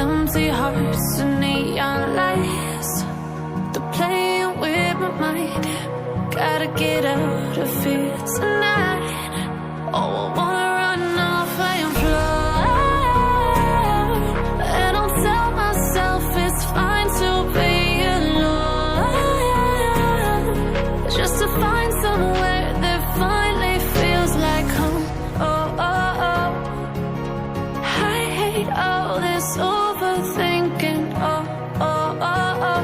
Empty hearts and neon lights, they're playing with my mind. Gotta get out of here tonight. Oh, I wanna run off and fly, and I'll tell myself it's fine to be alone, just to find somewhere that finally feels like home. Oh, oh, oh. I hate all this overthinking. Oh, oh, oh, oh.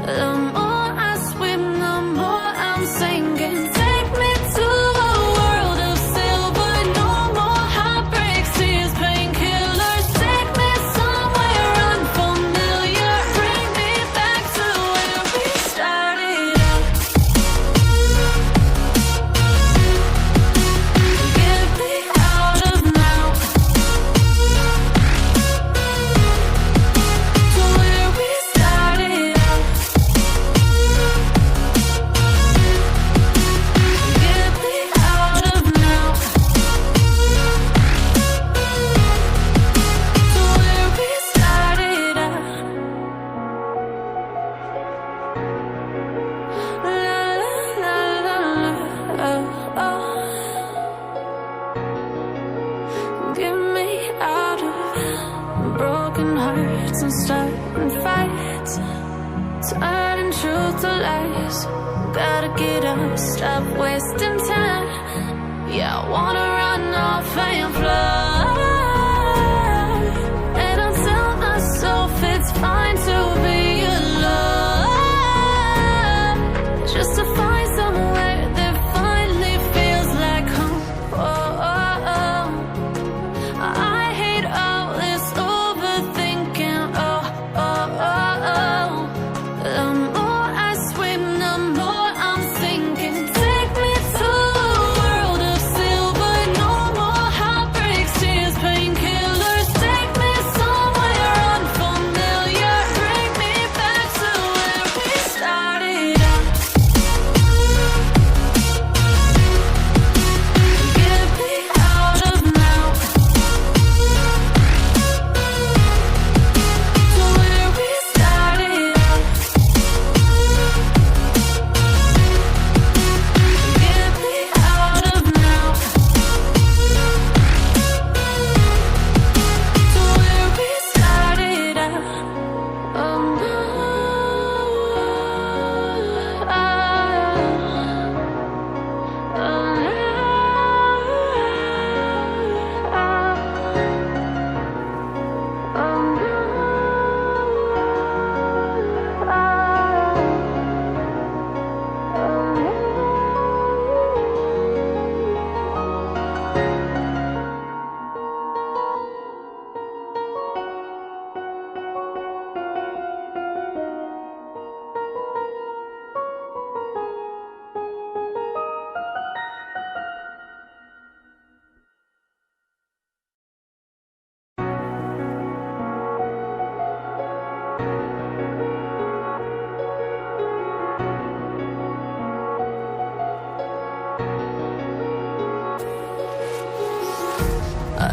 The more I swim, the more I'm sinking. Take me to a world of silver. No more heartbreaks, tears, painkillers. Take me somewhere unfamiliar. Bring me back to where we started out. Get me out of now, to where we started out. Get me out of now, to where we started out. La la la la la, oh, oh. Get me out of broken hearts and starting fights, turning truth to lies. Gotta get up, stop wasting time. Yeah, I wanna run off and fly, and I'll tell myself it's fine to be alone, just to find somewhere that finally feels like home. Oh, oh, oh. I hate all this overthinking. Oh, oh, oh, oh. The more I swim, the more I'm sinking. Take me to a world of silver. No more heartbreaks, tears, painkillers. Take me somewhere unfamiliar. Bring me back to where we started out. Get me out of now, to where we started out. Get me out of now, to where we started out. Oh, no.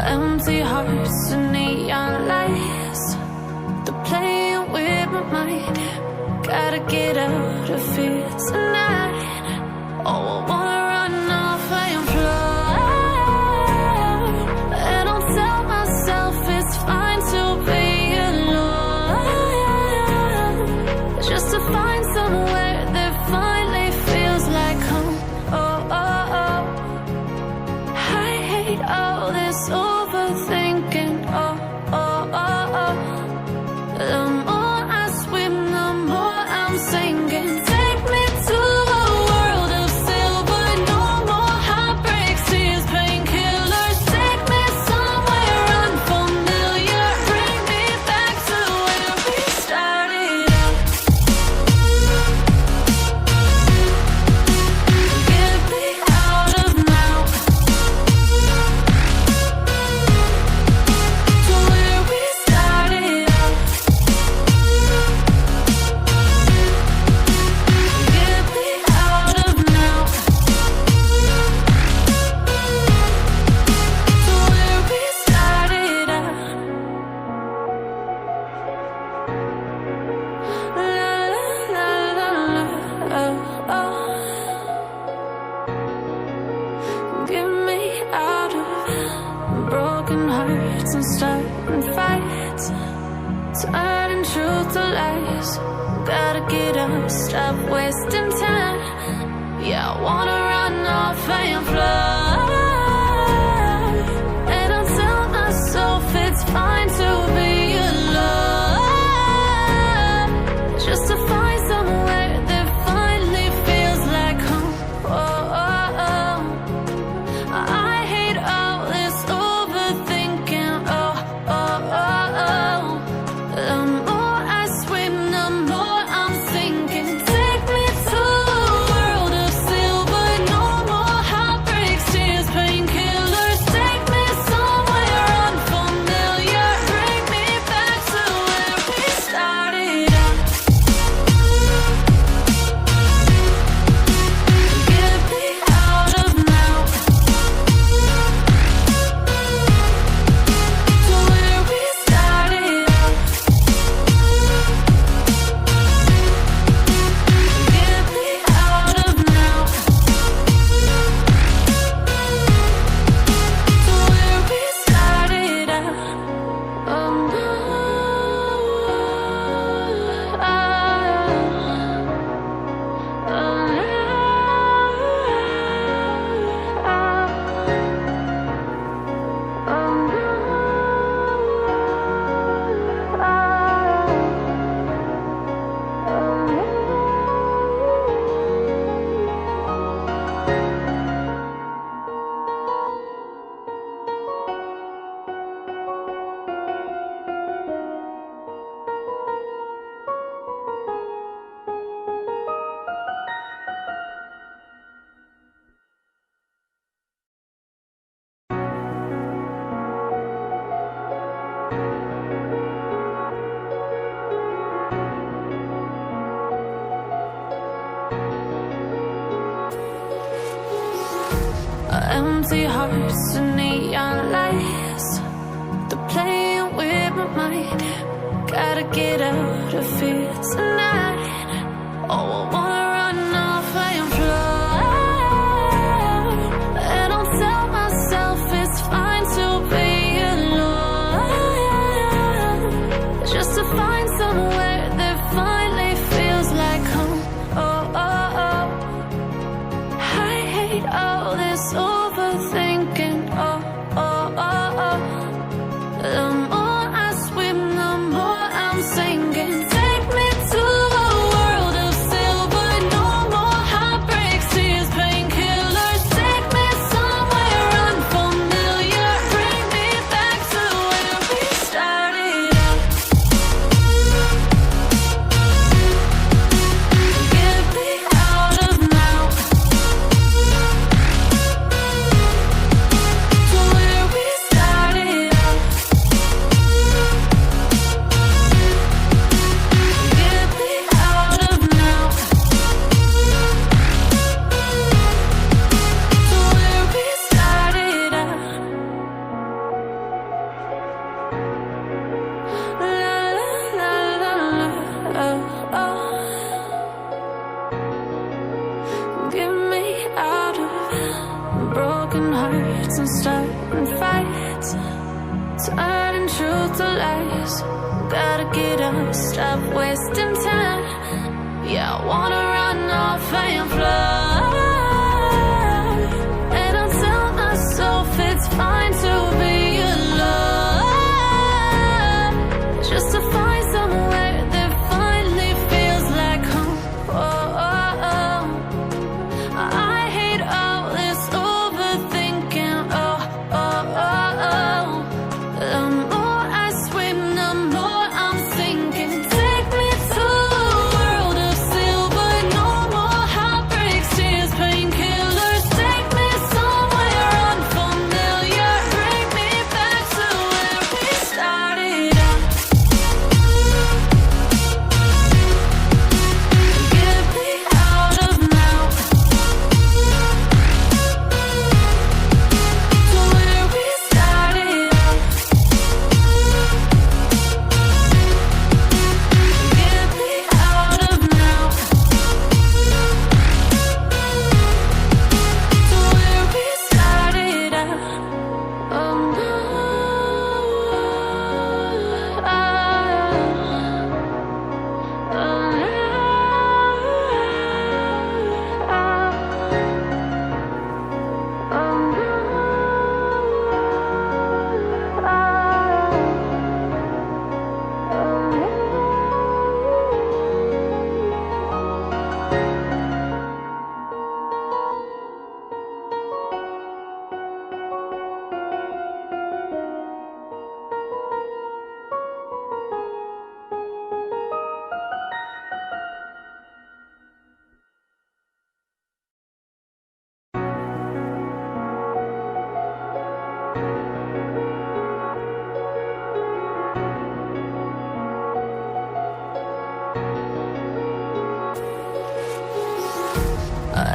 Empty hearts and neon lights, they're playing with my mind. Gotta get out of here tonight. Oh, I wanna run off and fly, and I'll tell myself it's fine to be alone, just to find somewhere that finally feels like home. Oh, oh, oh. I hate all this overthinking. Oh, oh, oh, oh. The more I swim, the more I'm sinking. Take me to a world of silver. truth to lies. Gotta get up, stop wasting time. Yeah, I wanna run off and fly. And I'll tell myself it's fine to be alone, just to find somewhere that finally feels like home. Oh, oh, oh. I hate all this overthinking. Oh, oh, oh, oh. The more I swim, the more I'm sinking. Take me to a world of silver. No more heartbreaks, tears, painkillers. Take me somewhere unfamiliar. Bring me back to where we started out. Get me out of now, to where we started out. Get me out of now, to where we started out. Oh no, empty hearts and neon lights, they're playing with my mind. Gotta get out of here tonight. Oh, I wanna run off and fly. And I'll tell myself it's fine to be alone, just to find somewhere that finally feels like home. Oh, oh, oh. I hate all this overthinking. Oh, oh, oh, oh. The more I swim, the more I'm sinking. Take me to a world of silver. No more heartbreaks, tears, painkillers. Take me somewhere unfamiliar. Bring me back to where we started out. Get me out of now, to where we started out. Get me out of now, to where we started out. La la la la la, oh, oh. Get me out of broken hearts and starting fights, turning truth to lies. Gotta get up, stop wasting time. Yeah, I wanna run off and fly. And I'll tell myself it's fine to be alone, just to find somewhere that finally feels like home. Oh, oh, oh. I hate all this overthinking. Oh, oh, oh, oh. The more I swim, the more I'm sinking. Take me to a world of silver. No more heartbreaks,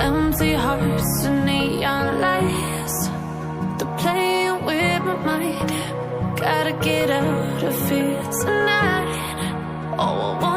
Empty hearts and neon lights, they're playing with my mind. Gotta get out of here tonight. Oh,